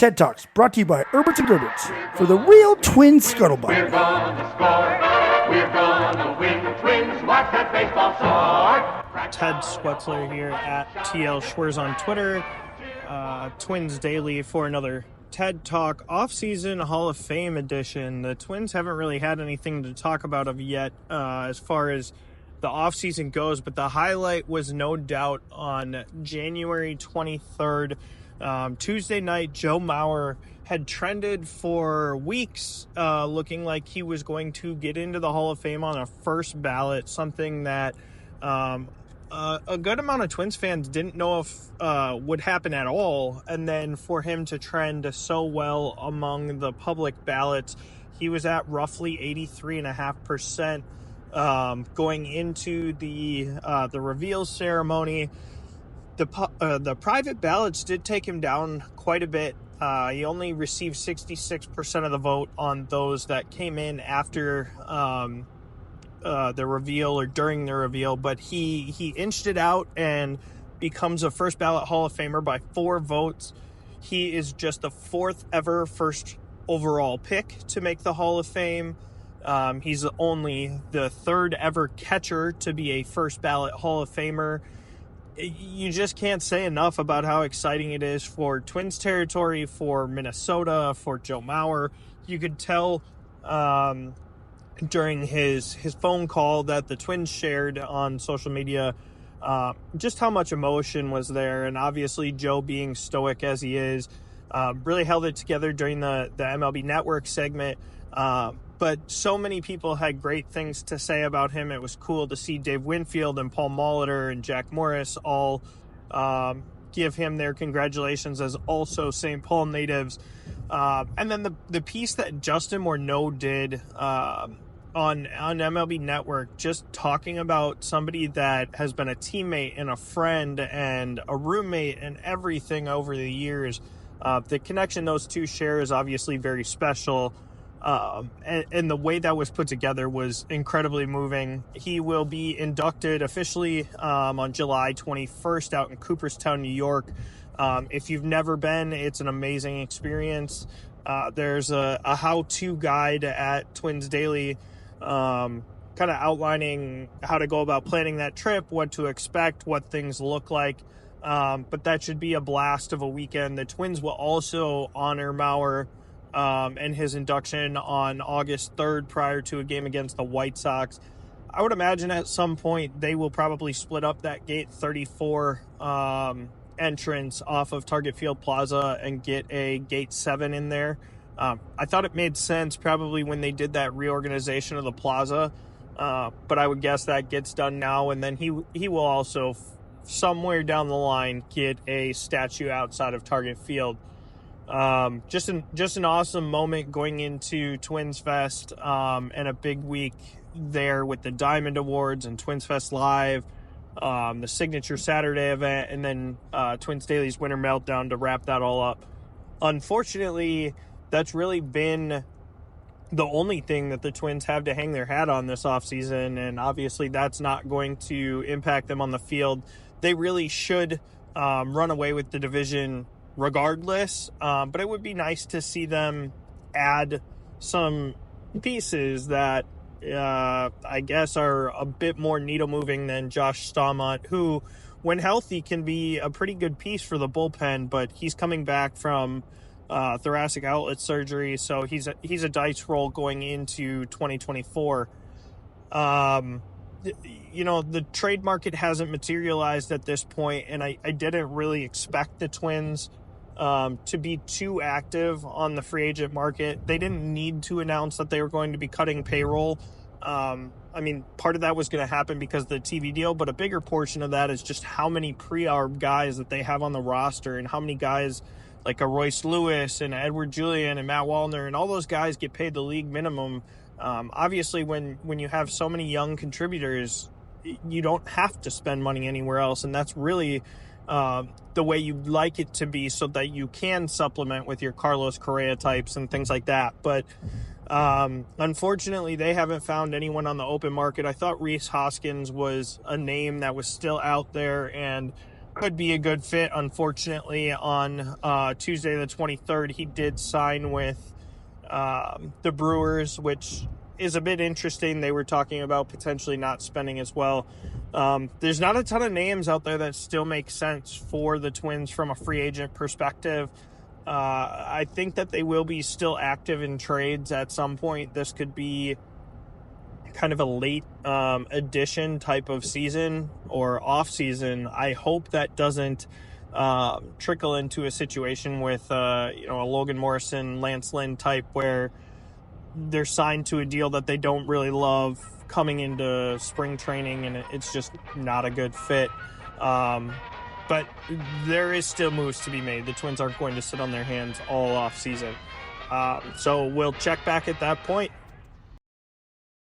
TED Talks brought to you by Erbs and Gerbs for the real twin scuttlebutt. We're gonna score. We're gonna win. Twins, watch that baseball sword. Ted Schwerzler here at TL Schwerz on Twitter. Twins Daily for another TED Talk offseason Hall of Fame edition. The Twins haven't really had anything to talk about of yet as far as the offseason goes, but the highlight was no doubt on January 23rd. Tuesday night, Joe Mauer had trended for weeks looking like he was going to get into the Hall of Fame on a first ballot, something that a good amount of Twins fans didn't know if would happen at all. And then for him to trend so well among the public ballots, he was at roughly 83.5% going into the reveal ceremony. The private ballots did take him down quite a bit. He only received 66% of the vote on those that came in after the reveal or during the reveal, but he inched it out and becomes a first ballot Hall of Famer by 4 votes. He is just the 4th ever first overall pick to make the Hall of Fame. He's only the 3rd ever catcher to be a first ballot Hall of Famer. You just can't say enough about how exciting it is for Twins territory, for Minnesota, for Joe Mauer. You could tell during his phone call that the Twins shared on social media just how much emotion was there. And obviously Joe, being stoic as he is, really held it together during the MLB Network segment. But so many people had great things to say about him. It was cool to see Dave Winfield and Paul Molitor and Jack Morris all give him their congratulations as also St. Paul natives. And then the piece that Justin Morneau did on MLB Network, just talking about somebody that has been a teammate and a friend and a roommate and everything over the years. The connection those two share is obviously very special. And the way that was put together was incredibly moving. He will be inducted officially on July 21st out in Cooperstown, New York. If you've never been, it's an amazing experience. There's a how-to guide at Twins Daily kind of outlining how to go about planning that trip, what to expect, what things look like. But that should be a blast of a weekend. The Twins will also honor Mauer and his induction on August 3rd prior to a game against the White Sox. I would imagine at some point they will probably split up that gate 34 entrance off of Target Field Plaza and get a gate 7 in there. I thought it made sense probably when they did that reorganization of the plaza, but I would guess that gets done now, and then he will also somewhere down the line get a statue outside of Target Field. Just an awesome moment going into Twins Fest, and a big week there with the Diamond Awards and Twins Fest Live, the Signature Saturday event, and then Twins Daily's Winter Meltdown to wrap that all up. Unfortunately, that's really been the only thing that the Twins have to hang their hat on this offseason, and obviously that's not going to impact them on the field. They really should run away with the division regardless, but it would be nice to see them add some pieces that I guess are a bit more needle moving than Josh Staumont, who when healthy can be a pretty good piece for the bullpen, but he's coming back from thoracic outlet surgery, so he's a dice roll going into 2024. The trade market hasn't materialized at this point, and I didn't really expect the Twins to be too active on the free agent market. They didn't need to announce that they were going to be cutting payroll. Part of that was going to happen because of the TV deal, but a bigger portion of that is just how many pre-arb guys that they have on the roster and how many guys like a Royce Lewis and Edward Julian and Matt Wallner and all those guys get paid the league minimum. Obviously, when you have so many young contributors, you don't have to spend money anywhere else, and that's really the way you'd like it to be so that you can supplement with your Carlos Correa types and things like that. But unfortunately, they haven't found anyone on the open market. I thought Rhys Hoskins was a name that was still out there, and could be a good fit. Unfortunately, on Tuesday the 23rd, he did sign with the Brewers, which is a bit interesting. They were talking about potentially not spending as well. There's not a ton of names out there that still make sense for the Twins from a free agent perspective. I think that they will be still active in trades at some point. This could be kind of a late addition type of season or off season. I hope that doesn't trickle into a situation with a Logan Morrison, Lance Lynn type where they're signed to a deal that they don't really love coming into spring training and it's just not a good fit. But there is still moves to be made. The Twins aren't going to sit on their hands all off season. So we'll check back at that point.